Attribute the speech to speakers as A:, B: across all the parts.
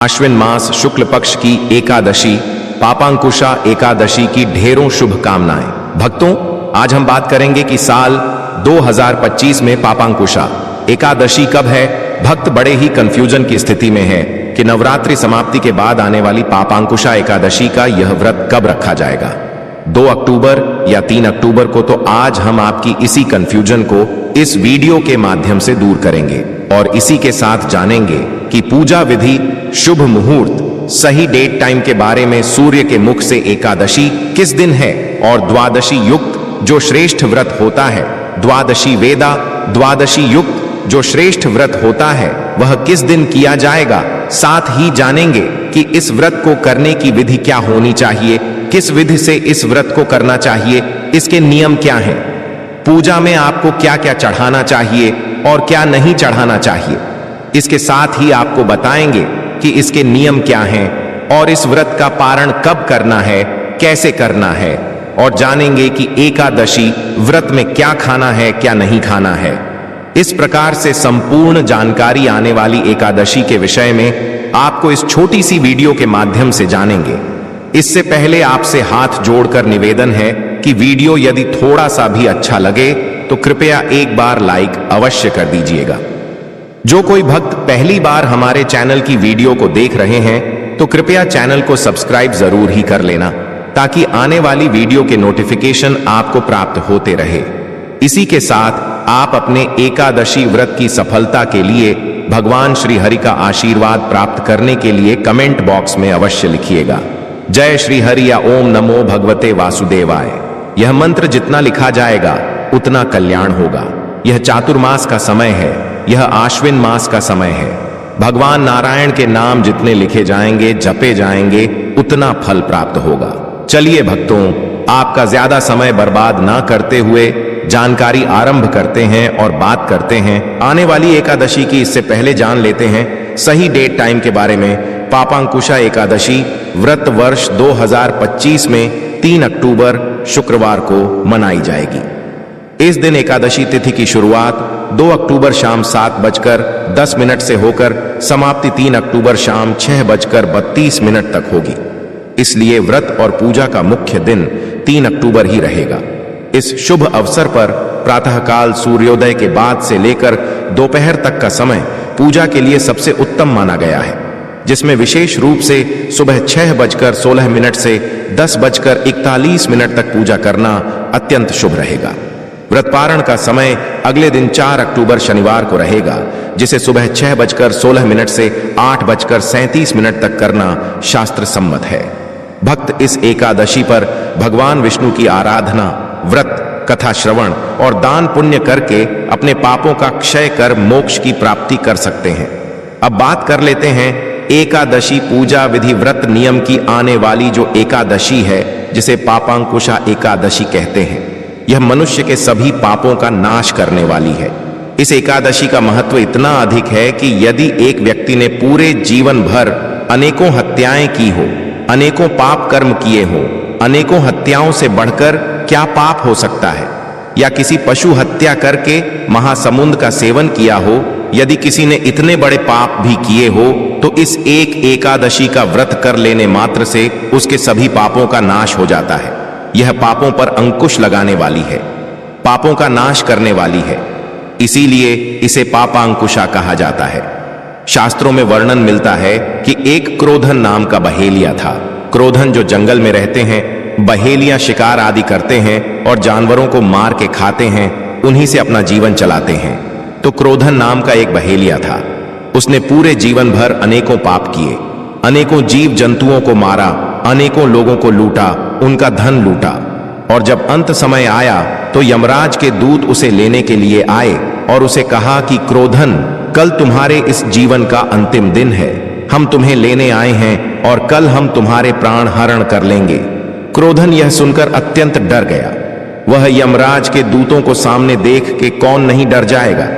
A: आश्विन मास शुक्ल पक्ष की एकादशी पापांकुशा एकादशी की ढेरों शुभकामनाएं। भक्तों, आज हम बात करेंगे कि साल 2025 में पापांकुशा एकादशी कब है। भक्त बड़े ही कंफ्यूजन की स्थिति में है कि नवरात्रि समाप्ति के बाद आने वाली पापांकुशा एकादशी का यह व्रत कब रखा जाएगा, 2 अक्टूबर या 3 अक्टूबर को। तो आज हम आपकी इसी कंफ्यूजन को इस वीडियो के माध्यम से दूर करेंगे और इसी के साथ जानेंगे कि पूजा विधि, शुभ मुहूर्त, सही डेट टाइम के बारे में, सूर्य के मुख से एकादशी किस दिन है और द्वादशी युक्त जो श्रेष्ठ व्रत होता है, द्वादशी वेदा द्वादशी युक्त जो श्रेष्ठ व्रत होता है वह किस दिन किया जाएगा। साथ ही जानेंगे कि इस व्रत को करने की विधि क्या होनी चाहिए, किस विधि से इस व्रत को करना चाहिए, इसके नियम क्या हैं, पूजा में आपको क्या क्या चढ़ाना चाहिए और क्या नहीं चढ़ाना चाहिए। इसके साथ ही आपको बताएंगे कि इसके नियम क्या हैं और इस व्रत का पारण कब करना है, कैसे करना है, और जानेंगे कि एकादशी व्रत में क्या खाना है, क्या नहीं खाना है। इस प्रकार से संपूर्ण जानकारी आने वाली एकादशी के विषय में आपको इस छोटी सी वीडियो के माध्यम से जानेंगे। इससे पहले आपसे हाथ जोड़कर निवेदन है कि वीडियो यदि थोड़ा सा भी अच्छा लगे तो कृपया एक बार लाइक अवश्य कर दीजिएगा। जो कोई भक्त पहली बार हमारे चैनल की वीडियो को देख रहे हैं तो कृपया चैनल को सब्सक्राइब जरूर ही कर लेना, ताकि आने वाली वीडियो के नोटिफिकेशन आपको प्राप्त होते रहे। इसी के साथ आप अपने एकादशी व्रत की सफलता के लिए भगवान श्री हरि का आशीर्वाद प्राप्त करने के लिए कमेंट बॉक्स में अवश्य लिखिएगा, जय श्री हरि या ओम नमो भगवते वासुदेवाय। यह मंत्र जितना लिखा जाएगा उतना कल्याण होगा। यह चातुर्मास का समय है, यह आश्विन मास का समय है। भगवान नारायण के नाम जितने लिखे जाएंगे, जपे जाएंगे, उतना फल प्राप्त होगा। चलिए भक्तों, आपका ज्यादा समय बर्बाद ना करते हुए जानकारी आरंभ करते हैं और बात करते हैं आने वाली एकादशी की। इससे पहले जान लेते हैं सही डेट टाइम के बारे में। पापांकुशा एकादशी व्रत वर्ष 2025 में 3 अक्टूबर शुक्रवार को मनाई जाएगी। इस दिन एकादशी तिथि की शुरुआत 2 अक्टूबर शाम 7:10 से होकर समाप्ति 3 अक्टूबर शाम 6:32 तक होगी। इसलिए व्रत और पूजा का मुख्य दिन 3 अक्टूबर ही रहेगा। इस शुभ अवसर पर प्रातःकाल सूर्योदय के बाद से लेकर दोपहर तक का समय पूजा के लिए सबसे उत्तम माना गया है, जिसमें विशेष रूप से सुबह 6:16 से 10:41 तक पूजा करना अत्यंत शुभ रहेगा। व्रत पारण का समय अगले दिन 4 अक्टूबर शनिवार को रहेगा, जिसे सुबह 6:16 से 8:37 तक करना शास्त्र सम्मत है। भक्त इस एकादशी पर भगवान विष्णु की आराधना, व्रत, कथा श्रवण और दान पुण्य करके अपने पापों का क्षय कर मोक्ष की प्राप्ति कर सकते हैं। अब बात कर लेते हैं एकादशी पूजा विधि व्रत नियम की। आने वाली जो एकादशी है, जिसे पापांकुशा एकादशी कहते हैं, यह मनुष्य के सभी पापों का नाश करने वाली है। इस एकादशी का महत्व इतना अधिक है कि यदि एक व्यक्ति ने पूरे जीवन भर अनेकों हत्याएं की हो, अनेकों पाप कर्म किए हो, अनेकों हत्याओं से बढ़कर क्या पाप हो सकता है, या किसी पशु हत्या करके महासमुद्र का सेवन किया हो, यदि किसी ने इतने बड़े पाप भी किए हो तो इस एक एकादशी का व्रत कर लेने मात्र से उसके सभी पापों का नाश हो जाता है। यह पापों पर अंकुश लगाने वाली है, पापों का नाश करने वाली है, इसीलिए इसे पापांकुशा कहा जाता है। शास्त्रों में वर्णन मिलता है कि एक क्रोधन नाम का बहेलिया था। क्रोधन जो जंगल में रहते हैं, बहेलियां शिकार आदि करते हैं और जानवरों को मार के खाते हैं, उन्हीं से अपना जीवन चलाते हैं। तो क्रोधन नाम का एक बहेलिया था। उसने पूरे जीवन भर अनेकों पाप किए, अनेकों जीव जंतुओं को मारा, अनेकों लोगों को लूटा, उनका धन लूटा। और जब अंत समय आया तो यमराज के दूत उसे लेने के लिए आए और उसे कहा कि क्रोधन, कल तुम्हारे इस जीवन का अंतिम दिन है, हम तुम्हें लेने आए हैं और कल हम तुम्हारे प्राण हरण कर लेंगे। क्रोधन यह सुनकर अत्यंत डर गया। वह यमराज के दूतों को सामने देख के कौन नहीं डर जाएगा,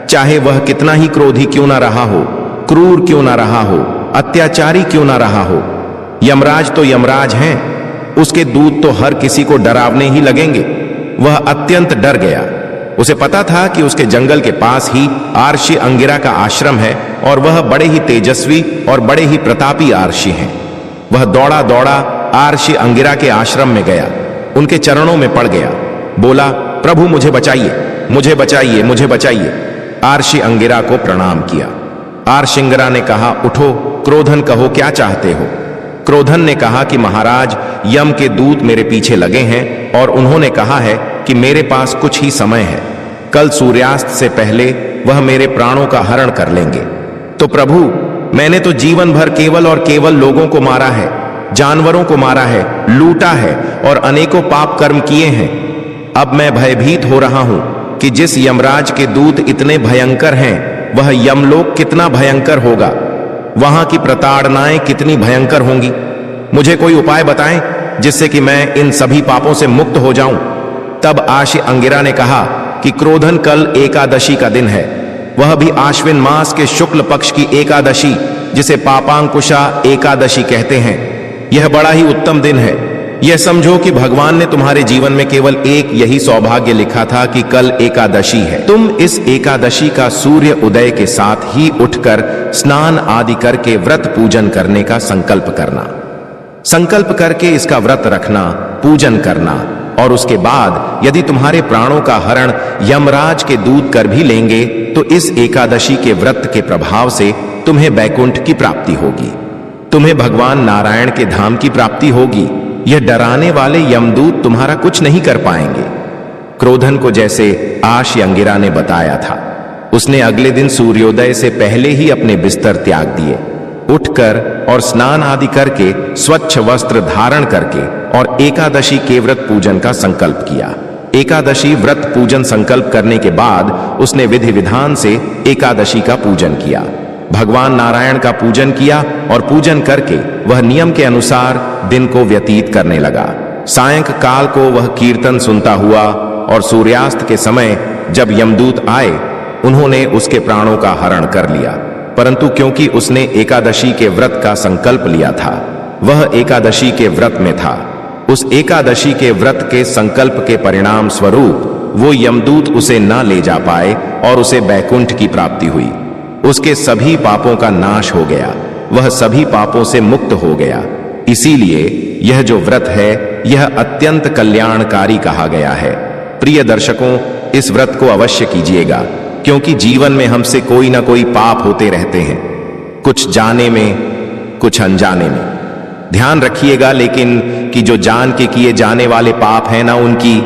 A: चाहे वह कितना ही क्रोधी क्यों ना रहा हो, क्रूर क्यों ना रहा हो, अत्याचारी क्यों ना रहा हो। यमराज तो यमराज हैं, उसके दूत तो हर किसी को डरावने ही लगेंगे। वह अत्यंत डर गया। उसे पता था कि उसके जंगल के पास ही आर्षि अंगिरा का आश्रम है और वह बड़े ही तेजस्वी और बड़े ही प्रतापी आर्षि हैं। वह दौड़ा दौड़ा आर्षि अंगिरा के आश्रम में गया, उनके चरणों में पड़ गया, बोला, प्रभु मुझे बचाइए, मुझे बचाइए, मुझे बचाइए। आर्षि अंगिरा को प्रणाम किया। आर्षिंगिरा ने कहा, उठो, क्रोधन कहो क्या चाहते हो। क्रोधन ने कहा कि महाराज, यम के दूत मेरे पीछे लगे हैं और उन्होंने कहा है कि मेरे पास कुछ ही समय है, कल सूर्यास्त से पहले वह मेरे प्राणों का हरण कर लेंगे। तो प्रभु, मैंने तो जीवन भर केवल और केवल लोगों को मारा है, जानवरों को मारा है, लूटा है और अनेकों पाप कर्म किए हैं। अब मैं भयभीत हो रहा हूं कि जिस यमराज के दूत इतने भयंकर हैं, वह यमलोक कितना भयंकर होगा, वहां की प्रताड़नाएं कितनी भयंकर होंगी। मुझे कोई उपाय बताएं जिससे कि मैं इन सभी पापों से मुक्त हो जाऊं। तब आर्षि अंगिरा ने कहा कि क्रोधन, कल एकादशी का दिन है, वह भी आश्विन मास के शुक्ल पक्ष की एकादशी, जिसे पापांकुशा एकादशी कहते हैं। यह बड़ा ही उत्तम दिन है। यह समझो कि भगवान ने तुम्हारे जीवन में केवल एक यही सौभाग्य लिखा था कि कल एकादशी है। तुम इस एकादशी का सूर्य उदय के साथ ही उठकर स्नान आदि करके व्रत पूजन करने का संकल्प करना। संकल्प करके इसका व्रत रखना, पूजन करना, और उसके बाद यदि तुम्हारे प्राणों का हरण यमराज के दूत कर भी लेंगे तो इस एकादशी के व्रत के प्रभाव से तुम्हें बैकुंठ की प्राप्ति होगी, तुम्हें भगवान नारायण के धाम की प्राप्ति होगी। यह डराने वाले यमदूत तुम्हारा कुछ नहीं कर पाएंगे। क्रोधन को जैसे आर्षि अंगिरा ने बताया था, उसने अगले दिन सूर्योदय से पहले ही अपने बिस्तर त्याग दिए, उठकर और स्नान आदि करके स्वच्छ वस्त्र धारण करके और एकादशी के व्रत पूजन का संकल्प किया। एकादशी व्रत पूजन संकल्प करने के बाद उसने विधि विधान से एकादशी का पूजन किया, भगवान नारायण का पूजन किया और पूजन करके वह नियम के अनुसार दिन को व्यतीत करने लगा। सायंकाल को वह कीर्तन सुनता हुआ और सूर्यास्त के समय जब यमदूत आए, उन्होंने उसके प्राणों का हरण कर लिया। परंतु क्योंकि उसने एकादशी के व्रत का संकल्प लिया था, वह एकादशी के व्रत में था, उस एकादशी के व्रत के संकल्प के परिणाम स्वरूप वो यमदूत उसे न ले जा पाए और उसे बैकुंठ की प्राप्ति हुई। उसके सभी पापों का नाश हो गया, वह सभी पापों से मुक्त हो गया। इसीलिए यह जो व्रत है, यह अत्यंत कल्याणकारी कहा गया है। प्रिय दर्शकों, इस व्रत को अवश्य कीजिएगा, क्योंकि जीवन में हमसे कोई ना कोई पाप होते रहते हैं, कुछ जाने में, कुछ अनजाने में। ध्यान रखिएगा लेकिन कि जो जान के किए जाने वाले पाप हैं ना, उनकी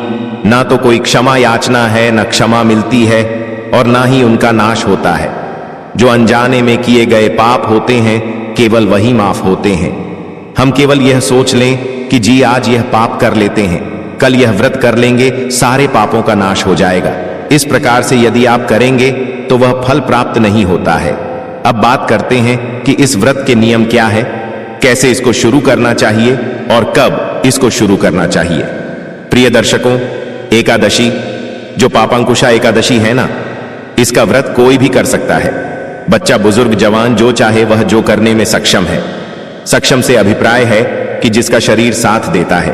A: ना तो कोई क्षमा याचना है, ना क्षमा मिलती है और ना ही उनका नाश होता है। जो अनजाने में किए गए पाप होते हैं, केवल वही माफ होते हैं। हम केवल यह सोच लें कि जी आज यह पाप कर लेते हैं, कल यह व्रत कर लेंगे, सारे पापों का नाश हो जाएगा। इस प्रकार से यदि आप करेंगे तो वह फल प्राप्त नहीं होता है। अब बात करते हैं कि इस व्रत के नियम क्या है, कैसे इसको शुरू करना चाहिए और कब इसको शुरू करना चाहिए। प्रिय दर्शकों, एकादशी जो पापांकुशा एकादशी है ना, इसका व्रत कोई भी कर सकता है। बच्चा, बुजुर्ग, जवान, जो चाहे वह जो करने में सक्षम है। सक्षम से अभिप्राय है कि जिसका शरीर साथ देता है,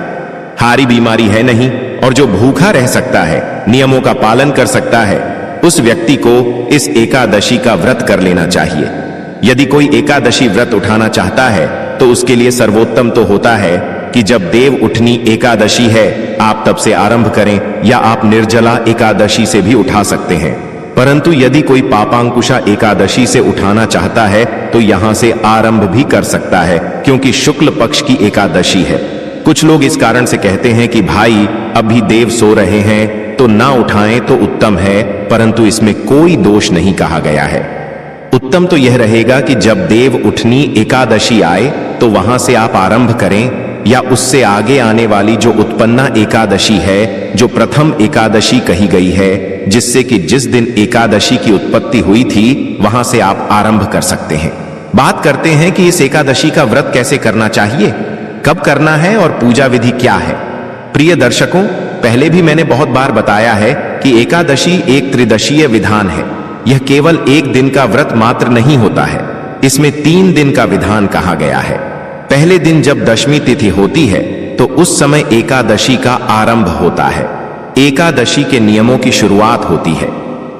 A: हारी बीमारी है नहीं, और जो भूखा रह सकता है, नियमों का पालन कर सकता है, उस व्यक्ति को इस एकादशी का व्रत कर लेना चाहिए। यदि कोई एकादशी व्रत उठाना चाहता है तो उसके लिए सर्वोत्तम तो होता है कि जब देव उठनी एकादशी है आप तब से आरंभ करें, या आप निर्जला एकादशी से भी उठा सकते हैं। परंतु यदि कोई पापांकुशा एकादशी से उठाना चाहता है तो यहां से आरंभ भी कर सकता है, क्योंकि शुक्ल पक्ष की एकादशी है। कुछ लोग इस कारण से कहते हैं कि भाई अभी देव सो रहे हैं तो ना उठाएं तो उत्तम है, परंतु इसमें कोई दोष नहीं कहा गया है। उत्तम तो यह रहेगा कि जब देव उठनी एकादशी आए तो वहां से आप आरंभ करें, या उससे आगे आने वाली जो उत्पन्ना एकादशी है, जो प्रथम एकादशी कही गई है, जिससे कि जिस दिन एकादशी की उत्पत्ति हुई थी वहां से आप आरंभ कर सकते हैं। बात करते हैं कि इस एकादशी का व्रत कैसे करना चाहिए, कब करना है और पूजा विधि क्या है। प्रिय दर्शकों, पहले भी मैंने बहुत बार बताया है कि एकादशी एक त्रिदशीय विधान है। यह केवल एक दिन का व्रत मात्र नहीं होता है, इसमें 3 दिन का विधान कहा गया है। पहले दिन जब दशमी तिथि होती है तो उस समय एकादशी का आरंभ होता है, एकादशी के नियमों की शुरुआत होती है।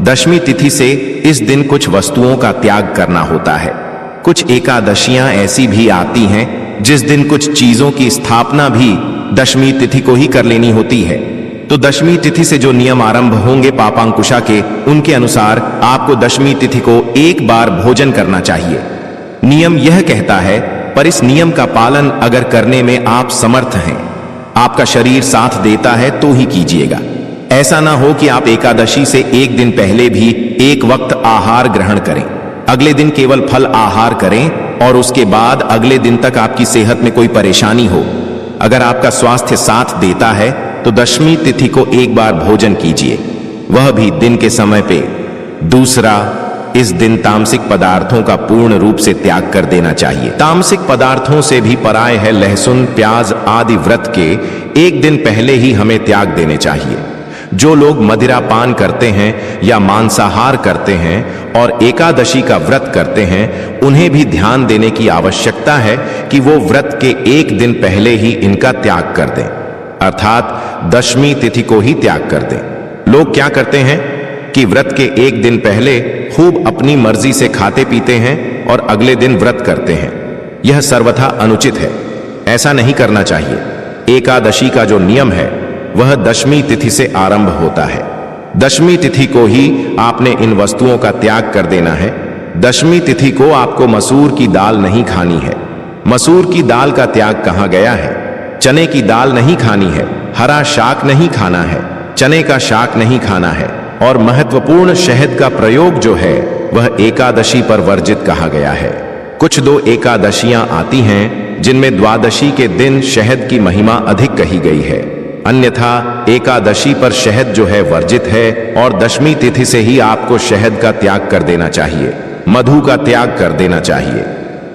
A: दशमी तिथि से इस दिन कुछ वस्तुओं का त्याग करना होता है। कुछ एकादशियां ऐसी भी आती हैं जिस दिन कुछ चीजों की स्थापना भी दशमी तिथि को ही कर लेनी होती है। तो दशमी तिथि से जो नियम आरंभ होंगे पापांकुशा के, उनके अनुसार आपको दशमी तिथि को एक बार भोजन करना चाहिए। नियम यह कहता है, पर इस नियम का पालन अगर करने में आप समर्थ हैं, आपका शरीर साथ देता है तो ही कीजिएगा। ऐसा ना हो कि आप एकादशी से एक दिन पहले भी एक वक्त आहार ग्रहण करें, अगले दिन केवल फल आहार करें और उसके बाद अगले दिन तक आपकी सेहत में कोई परेशानी हो। अगर आपका स्वास्थ्य साथ देता है तो दशमी तिथि को एक बार भोजन कीजिए, वह भी दिन के समय पे। दूसरा, इस दिन तामसिक पदार्थों का पूर्ण रूप से त्याग कर देना चाहिए। तामसिक पदार्थों से भी पराय है लहसुन, प्याज आदि व्रत के एक दिन पहले ही हमें त्याग देने चाहिए। जो लोग मदिरा पान करते हैं या मांसाहार करते हैं और एकादशी का व्रत करते हैं, उन्हें भी ध्यान देने की आवश्यकता है कि वो व्रत के एक दिन पहले ही इनका त्याग कर दें, अर्थात दशमी तिथि को ही त्याग कर दें। लोग क्या करते हैं कि व्रत के एक दिन पहले खूब अपनी मर्जी से खाते पीते हैं और अगले दिन व्रत करते हैं। यह सर्वथा अनुचित है, ऐसा नहीं करना चाहिए। एकादशी का जो नियम है वह दशमी तिथि से आरंभ होता है। दशमी तिथि को ही आपने इन वस्तुओं का त्याग कर देना है। दशमी तिथि को आपको मसूर की दाल नहीं खानी है। मसूर की दाल का त्याग कहा गया है। चने की दाल नहीं खानी है, हरा शाक नहीं खाना है, चने का शाक नहीं खाना है, और महत्वपूर्ण शहद का प्रयोग जो है वह एकादशी पर वर्जित कहा गया है। कुछ दो एकादशियां आती हैं जिनमें द्वादशी के दिन शहद की महिमा अधिक कही गई है, अन्यथा एकादशी पर शहद जो है वर्जित है और दशमी तिथि से ही आपको शहद का त्याग कर देना चाहिए, मधु का त्याग कर देना चाहिए।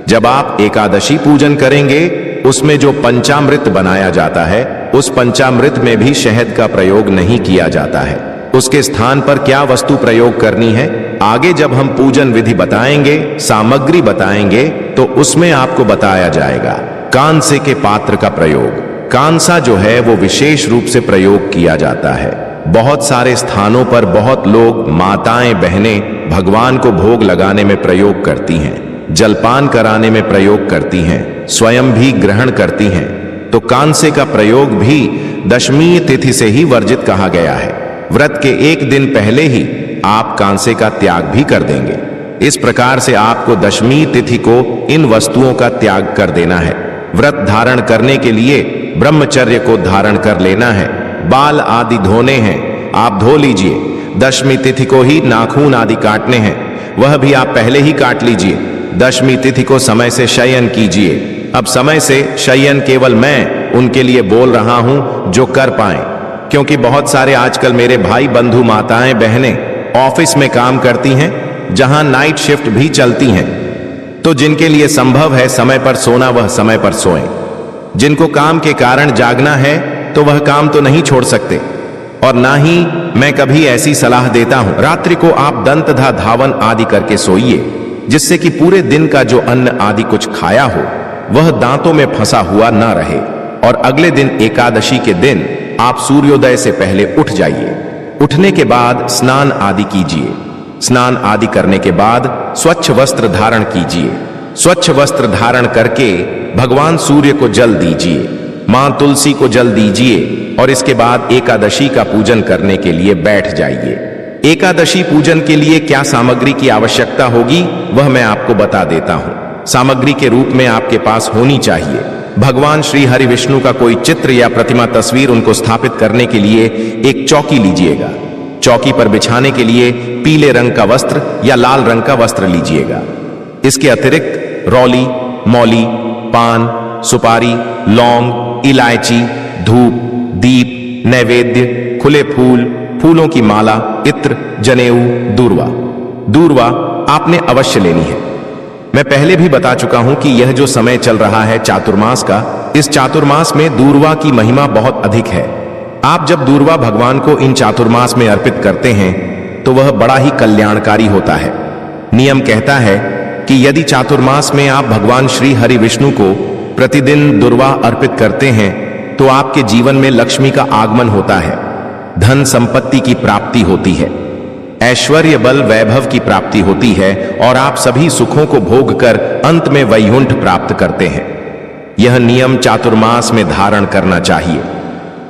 A: जब आप एकादशी पूजन करेंगे उसमें जो पंचामृत बनाया जाता है, उस पंचामृत में भी शहद का प्रयोग नहीं किया जाता है। उसके स्थान पर क्या वस्तु प्रयोग करनी है, आगे जब हम पूजन विधि बताएंगे, सामग्री बताएंगे, तो उसमें आपको बताया जाएगा। कांसे के पात्र का प्रयोग, कांसा जो है वो विशेष रूप से प्रयोग किया जाता है। बहुत सारे स्थानों पर बहुत लोग, माताएं बहनें भगवान को भोग लगाने में प्रयोग करती हैं, जलपान कराने में प्रयोग करती हैं, स्वयं भी ग्रहण करती हैं। तो कांसे का प्रयोग भी दशमी तिथि से ही वर्जित कहा गया है। व्रत के एक दिन पहले ही आप कांसे का त्याग भी कर देंगे। इस प्रकार से आपको दशमी तिथि को इन वस्तुओं का त्याग कर देना है। व्रत धारण करने के लिए ब्रह्मचर्य को धारण कर लेना है। बाल आदि धोने हैं, आप धो लीजिए। दशमी तिथि को ही नाखून आदि काटने हैं, वह भी आप पहले ही काट लीजिए। दशमी तिथि को समय से शयन कीजिए। अब समय से शयन केवल मैं उनके लिए बोल रहा हूं जो कर पाए, क्योंकि बहुत सारे आजकल मेरे भाई बंधु माताएं बहनें ऑफिस में काम करती हैं, जहां नाइट शिफ्ट भी चलती हैं। तो जिनके लिए संभव है समय पर सोना, वह समय पर सोएं। जिनको काम के कारण जागना है तो वह काम तो नहीं छोड़ सकते, और ना ही मैं कभी ऐसी सलाह देता हूं। रात्रि को आप दंतधा धावन आदि करके सोइए, जिससे कि पूरे दिन का जो अन्न आदि कुछ खाया हो वह दांतों में फंसा हुआ ना रहे। और अगले दिन एकादशी के दिन आप सूर्योदय से पहले उठ जाइए। उठने के बाद स्नान आदि कीजिए। स्नान आदि करने के बाद स्वच्छ वस्त्र धारण कीजिए। स्वच्छ वस्त्र धारण करके भगवान सूर्य को जल दीजिए, मां तुलसी को जल दीजिए, और इसके बाद एकादशी का पूजन करने के लिए बैठ जाइए। एकादशी पूजन के लिए क्या सामग्री की आवश्यकता होगी वह मैं आपको बता देता हूं। सामग्री के रूप में आपके पास होनी चाहिए भगवान श्री हरि विष्णु का कोई चित्र या प्रतिमा तस्वीर। उनको स्थापित करने के लिए एक चौकी लीजिएगा। चौकी पर बिछाने के लिए पीले रंग का वस्त्र या लाल रंग का वस्त्र लीजिएगा। इसके अतिरिक्त रौली, मौली, पान, सुपारी, लौंग, इलायची, धूप, दीप, नैवेद्य, खुले फूल, फूलों की माला, इत्र, जनेऊ, दूर्वा। दूर्वा आपने अवश्य लेनी है। मैं पहले भी बता चुका हूं कि यह जो समय चल रहा है चातुर्मास का, इस चातुर्मास में दूर्वा की महिमा बहुत अधिक है। आप जब दूर्वा भगवान को इन चातुर्मास में अर्पित करते हैं तो वह बड़ा ही कल्याणकारी होता है। नियम कहता है कि यदि चातुर्मास में आप भगवान श्री हरि विष्णु को प्रतिदिन दूर्वा अर्पित करते हैं तो आपके जीवन में लक्ष्मी का आगमन होता है, धन संपत्ति की प्राप्ति होती है। ऐश्वर्य बल वैभव की प्राप्ति होती है और आप सभी सुखों को भोग कर अंत में वैकुंठ प्राप्त करते हैं। यह नियम चातुर्मास में धारण करना चाहिए।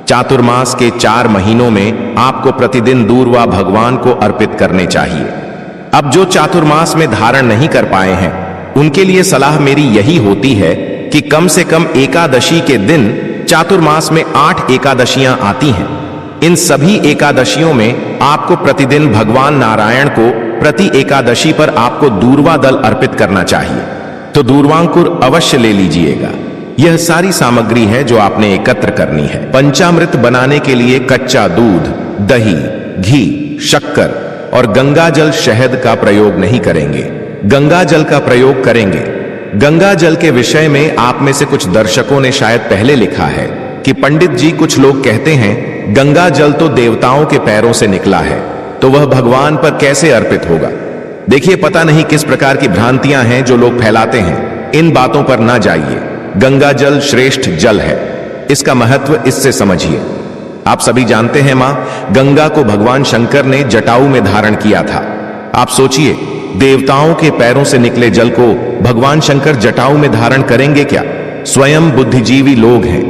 A: चातुर्मास के 4 महीनों में आपको प्रतिदिन दूर्वा भगवान को अर्पित करने चाहिए। अब जो चातुर्मास में धारण नहीं कर पाए हैं उनके लिए सलाह मेरी यही होती है कि कम से कम एकादशी के दिन, चातुर्मास में 8 एकादशियां आती हैं, इन सभी एकादशियों में आपको प्रतिदिन भगवान नारायण को प्रति एकादशी पर आपको दूर्वा दल अर्पित करना चाहिए। तो दूर्वांकुर अवश्य ले लीजिएगा। यह सारी सामग्री है जो आपने एकत्र करनी है। पंचामृत बनाने के लिए कच्चा दूध, दही, घी, शक्कर और गंगा जल, शहद का प्रयोग नहीं करेंगे, गंगा जल का प्रयोग करेंगे। गंगा जल के विषय में आप में से कुछ दर्शकों ने शायद पहले लिखा है कि पंडित जी, कुछ लोग कहते हैं गंगा जल तो देवताओं के पैरों से निकला है, तो वह भगवान पर कैसे अर्पित होगा। देखिए, पता नहीं किस प्रकार की भ्रांतियां हैं जो लोग फैलाते हैं। इन बातों पर ना जाइए। गंगा जल श्रेष्ठ जल है, इसका महत्व इससे समझिए। आप सभी जानते हैं मां गंगा को भगवान शंकर ने जटाऊ में धारण किया था। आप सोचिए, देवताओं के पैरों से निकले जल को भगवान शंकर जटाऊ में धारण करेंगे क्या? स्वयं बुद्धिजीवी लोग हैं।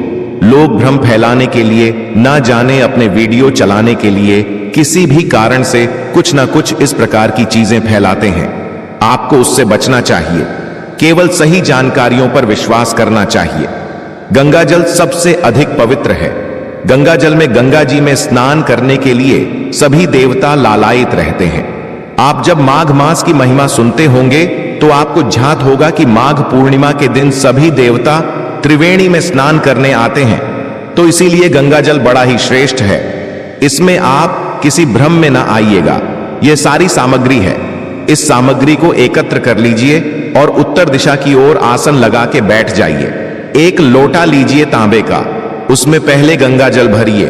A: लोग भ्रम फैलाने के लिए, ना जाने अपने वीडियो चलाने के लिए, किसी भी कारण से कुछ ना कुछ इस प्रकार की चीजें फैलाते हैं। आपको उससे बचना चाहिए। केवल सही जानकारियों पर विश्वास करना चाहिए। गंगा जल सबसे अधिक पवित्र है। गंगा जल में, गंगा जी में स्नान करने के लिए सभी देवता लालायित रहते हैं। आप जब माघ मास की महिमा सुनते होंगे तो आपको झात होगा कि माघ पूर्णिमा के दिन सभी देवता त्रिवेणी में स्नान करने आते हैं। तो इसीलिए गंगा जल बड़ा ही श्रेष्ठ है। इसमें आप किसी भ्रम में ना आइएगा। यह सारी सामग्री है। इस सामग्री को एकत्र कर लीजिए और उत्तर दिशा की ओर आसन लगा के बैठ जाइए। एक लोटा लीजिए तांबे का, उसमें पहले गंगा जल भरिए,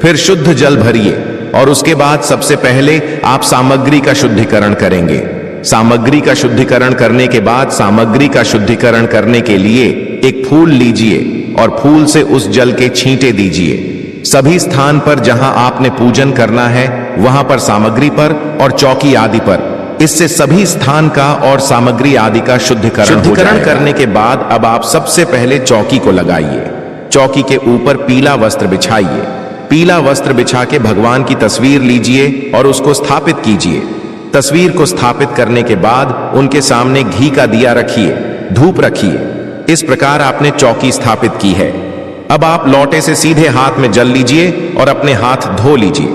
A: फिर शुद्ध जल भरिए और उसके बाद सबसे पहले आप सामग्री का शुद्धिकरण करेंगे। सामग्री का शुद्धिकरण करने के बाद, सामग्री का शुद्धिकरण करने के लिए एक फूल लीजिए और फूल से उस जल के छींटे दीजिए। सभी स्थान पर जहां आपने पूजन करना है वहां पर, सामग्री पर और चौकी आदि पर, इससे सभी स्थान का और सामग्री आदि का शुद्धिकरण करने के बाद अब आप सबसे पहले चौकी को लगाइए। चौकी के ऊपर पीला वस्त्र बिछाइए। पीला वस्त्र बिछा के भगवान की तस्वीर लीजिए और उसको स्थापित कीजिए। तस्वीर को स्थापित करने के बाद उनके सामने घी का दिया रखिए, धूप रखिए। इस प्रकार आपने चौकी स्थापित की है। अब आप लोटे से सीधे हाथ में जल लीजिए और अपने हाथ धो लीजिए।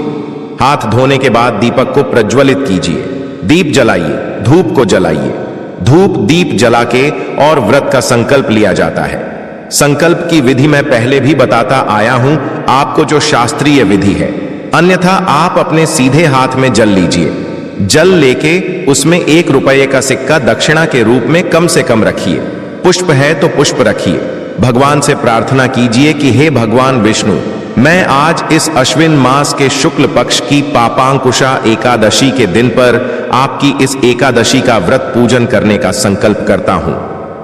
A: हाथ धोने के बाद दीपक को प्रज्वलित कीजिए। दीप जलाइए, धूप को जलाइए। धूप दीप जला के और व्रत का संकल्प लिया जाता है। संकल्प की विधि मैं पहले भी बताता आया हूं आपको, जो शास्त्रीय विधि है। अन्यथा आप अपने सीधे हाथ में जल लीजिए। जल लेके उसमें 1 रुपये का सिक्का दक्षिणा के रूप में कम से कम रखिए। पुष्प है तो पुष्प रखिए। भगवान से प्रार्थना कीजिए कि हे भगवान विष्णु, मैं आज इस अश्विन मास के शुक्ल पक्ष की पापांकुशा एकादशी के दिन पर आपकी इस एकादशी का व्रत पूजन करने का संकल्प करता हूं।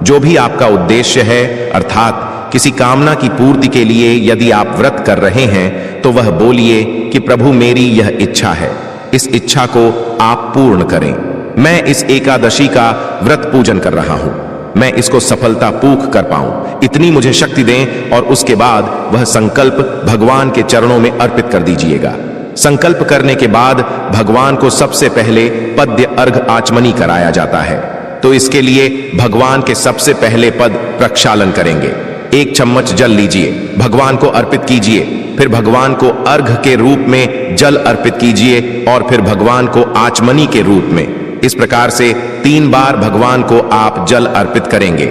A: जो भी आपका उद्देश्य है, अर्थात किसी कामना की पूर्ति के लिए यदि आप व्रत कर रहे हैं तो वह बोलिए कि प्रभु मेरी यह इच्छा है, इस इच्छा को आप पूर्ण करें। मैं इस एकादशी का व्रत पूजन कर रहा हूं, मैं इसको सफलता पूर्वक कर पाऊं, इतनी मुझे शक्ति दें। और उसके बाद वह संकल्प भगवान के चरणों में अर्पित कर दीजिएगा। संकल्प करने के बाद भगवान को सबसे पहले पद्य अर्घ आचमनी कराया जाता है। तो इसके लिए भगवान के सबसे पहले पद प्रक्षालन करेंगे। 1 चम्मच जल लीजिए, भगवान को अर्पित कीजिए। फिर भगवान को अर्घ के रूप में जल अर्पित कीजिए और फिर भगवान को आचमनी के रूप में। इस प्रकार से 3 बार भगवान को आप जल अर्पित करेंगे।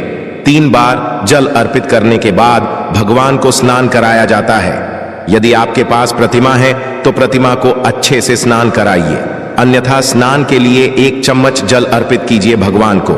A: 3 बार जल अर्पित करने के बाद भगवान को स्नान कराया जाता है। यदि आपके पास प्रतिमा है तो प्रतिमा को अच्छे से स्नान कराइए, अन्यथा स्नान के लिए 1 चम्मच जल अर्पित कीजिए भगवान को।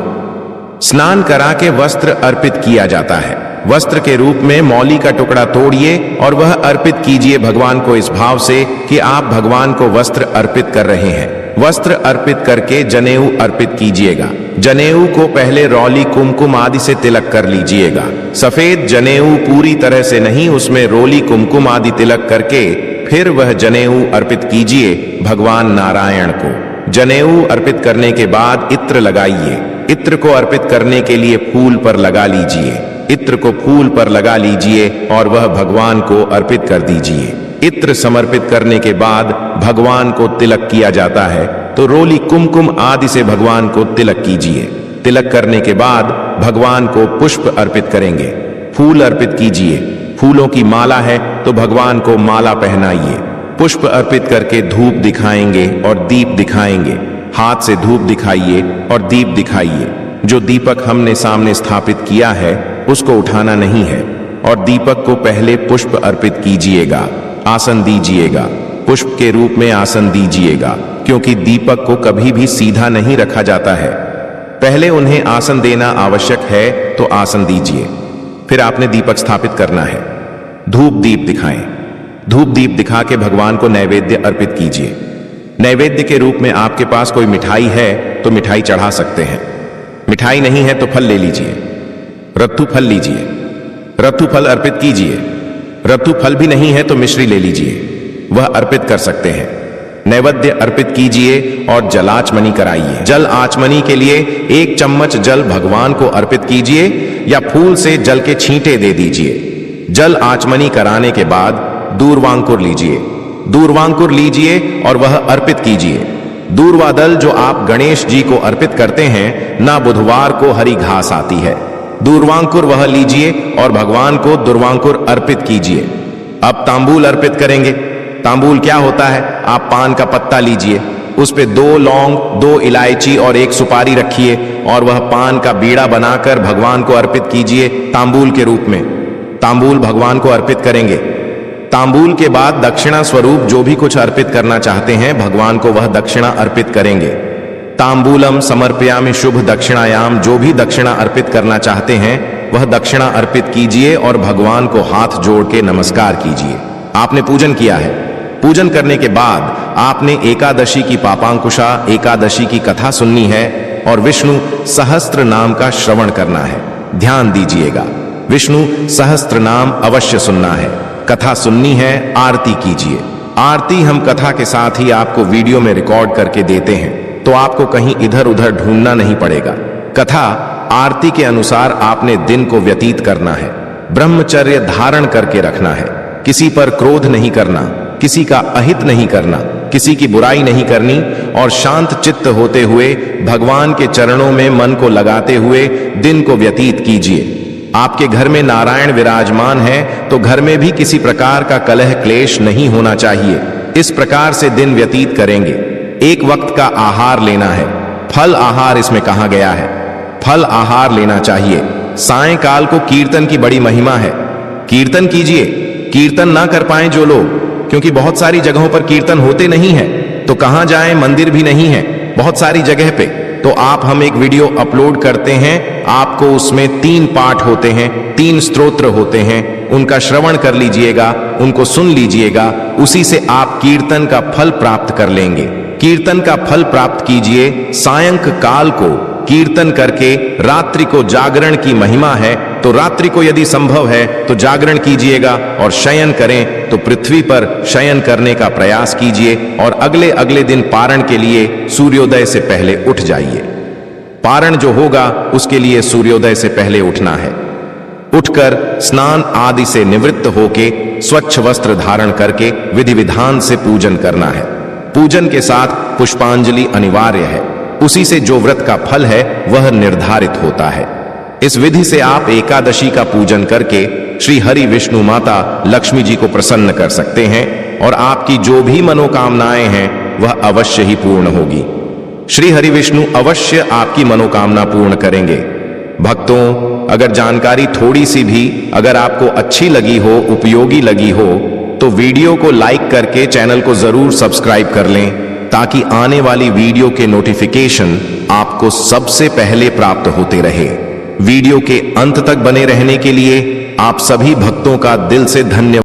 A: स्नान करा के वस्त्र अर्पित किया जाता है। वस्त्र के रूप में मौली का टुकड़ा तोड़िए और वह अर्पित कीजिए भगवान को इस भाव से कि आप भगवान को वस्त्र अर्पित कर रहे हैं। वस्त्र अर्पित करके जनेऊ अर्पित कीजिएगा। जनेऊ को पहले रौली, कुमकुम आदि से तिलक कर लीजिएगा। सफेद जनेऊ पूरी तरह से नहीं, उसमें रोली, कुमकुम आदि तिलक करके फिर वह जनेऊ अर्पित कीजिए भगवान नारायण को। जनेऊ अर्पित करने के बाद इत्र लगाइए। इत्र को अर्पित करने के लिए फूल पर लगा लीजिए। इत्र को फूल पर लगा लीजिए और वह भगवान को अर्पित कर दीजिए। इत्र समर्पित करने के बाद भगवान को तिलक किया जाता है, तो रोली, कुमकुम आदि से भगवान को तिलक कीजिए। तिलक करने के बाद भगवान को पुष्प अर्पित करेंगे। फूल अर्पित कीजिए। फूलों की माला है तो भगवान को माला पहनाइए। पुष्प अर्पित करके धूप दिखाएंगे और दीप दिखाएंगे। हाथ से धूप दिखाइए और दीप दिखाइए। जो दीपक हमने सामने स्थापित किया है उसको उठाना नहीं है और दीपक को पहले पुष्प अर्पित कीजिएगा। आसन दीजिएगा। पुष्प के रूप में आसन दीजिएगा, क्योंकि दीपक को कभी भी सीधा नहीं रखा जाता है। पहले उन्हें आसन देना आवश्यक है, तो आसन दीजिए। फिर आपने दीपक स्थापित करना है। धूप दीप दिखाएं। धूप दीप दिखा के भगवान को नैवेद्य अर्पित कीजिए। नैवेद्य के रूप में आपके पास कोई मिठाई है तो मिठाई चढ़ा सकते हैं। मिठाई नहीं है तो फल ले लीजिए। रत्तू फल लीजिए। रत्तू फल अर्पित कीजिए। रत्तू फल भी नहीं है तो मिश्री ले लीजिए, वह अर्पित कर सकते हैं। नैवेद्य अर्पित कीजिए और जलाचमनी कराइए। जल आचमनी के लिए 1 चम्मच जल भगवान को अर्पित कीजिए या फूल से जल के छींटे दे दीजिए। जल आचमनी कराने के बाद दूर्वांकुर लीजिए। दूर्वांकुर लीजिए और वह अर्पित कीजिए। दूर्वादल जो आप गणेश जी को अर्पित करते हैं, ना बुधवार को हरी घास आती है। दूर्वांकुर वह लीजिए और भगवान को दूर्वांकुर अर्पित कीजिए। अब तांबूल अर्पित करेंगे। तांबूल क्या होता है? आप पान का पत्ता लीजिए, उस पे 2 लौंग, 2 इलायची और 1 सुपारी रखिए और वह पान का बीड़ा बनाकर भगवान को अर्पित कीजिए तांबूल के रूप में। तांबूल भगवान को अर्पित करेंगे। तांबूल के बाद दक्षिणा स्वरूप जो भी कुछ अर्पित करना चाहते हैं भगवान को, वह दक्षिणा अर्पित करेंगे। तांबूलम समर्पयामि शुभ दक्षिणायाम, जो भी दक्षिणा अर्पित करना चाहते हैं वह दक्षिणा अर्पित कीजिए और भगवान को हाथ जोड़ के नमस्कार कीजिए। आपने पूजन किया है। पूजन करने के बाद आपने एकादशी की पापांकुशा एकादशी की कथा सुननी है और विष्णु सहस्त्र नाम का श्रवण करना है। ध्यान दीजिएगा, विष्णु सहस्त्र नाम अवश्य सुनना है। कथा सुननी है, आरती कीजिए। आरती हम कथा के साथ ही आपको वीडियो में रिकॉर्ड करके देते हैं, तो आपको कहीं इधर उधर ढूंढना नहीं पड़ेगा। कथा आरती के अनुसार आपने दिन को व्यतीत करना है। ब्रह्मचर्य धारण करके रखना है। किसी पर क्रोध नहीं करना, किसी का अहित नहीं करना, किसी की बुराई नहीं करनी और शांत चित्त होते हुए भगवान के चरणों में मन को लगाते हुए दिन को व्यतीत कीजिए। आपके घर में नारायण विराजमान है तो घर में भी किसी प्रकार का कलह क्लेश नहीं होना चाहिए। इस प्रकार से दिन व्यतीत करेंगे। एक वक्त का आहार लेना है। फल आहार इसमें कहा गया है। फल आहार लेना चाहिए। सायंकाल को कीर्तन की बड़ी महिमा है। कीर्तन कीजिए। कीर्तन ना कर पाए जो लोग, क्योंकि बहुत सारी जगहों पर कीर्तन होते नहीं है, तो कहां जाएं, मंदिर भी नहीं है बहुत सारी जगह पे, तो हम एक वीडियो अपलोड करते हैं। आपको उसमें 3 पाठ होते हैं, 3 स्तोत्र होते हैं, उनका श्रवण कर लीजिएगा, उनको सुन लीजिएगा। उसी से आप कीर्तन का फल प्राप्त कर लेंगे। कीर्तन का फल प्राप्त कीजिए। सायंकाल को कीर्तन करके रात्रि को जागरण की महिमा है, तो रात्रि को यदि संभव है तो जागरण कीजिएगा और शयन करें तो पृथ्वी पर शयन करने का प्रयास कीजिए और अगले दिन पारण के लिए सूर्योदय से पहले उठ जाइए। पारण जो होगा उसके लिए सूर्योदय से पहले उठना है। उठकर स्नान आदि से निवृत्त होके स्वच्छ वस्त्र धारण करके विधि विधान से पूजन करना है। पूजन के साथ पुष्पांजलि अनिवार्य है। उसी से जो व्रत का फल है वह निर्धारित होता है। इस विधि से आप एकादशी का पूजन करके श्री हरि विष्णु माता लक्ष्मी जी को प्रसन्न कर सकते हैं और आपकी जो भी मनोकामनाएं हैं वह अवश्य ही पूर्ण होगी। श्री हरि विष्णु अवश्य आपकी मनोकामना पूर्ण करेंगे। भक्तों, अगर जानकारी थोड़ी सी भी अगर आपको अच्छी लगी हो, उपयोगी लगी हो, तो वीडियो को लाइक करके चैनल को जरूर सब्सक्राइब कर लें, ताकि आने वाली वीडियो के नोटिफिकेशन आपको सबसे पहले प्राप्त होते रहे। वीडियो के अंत तक बने रहने के लिए आप सभी भक्तों का दिल से धन्यवाद।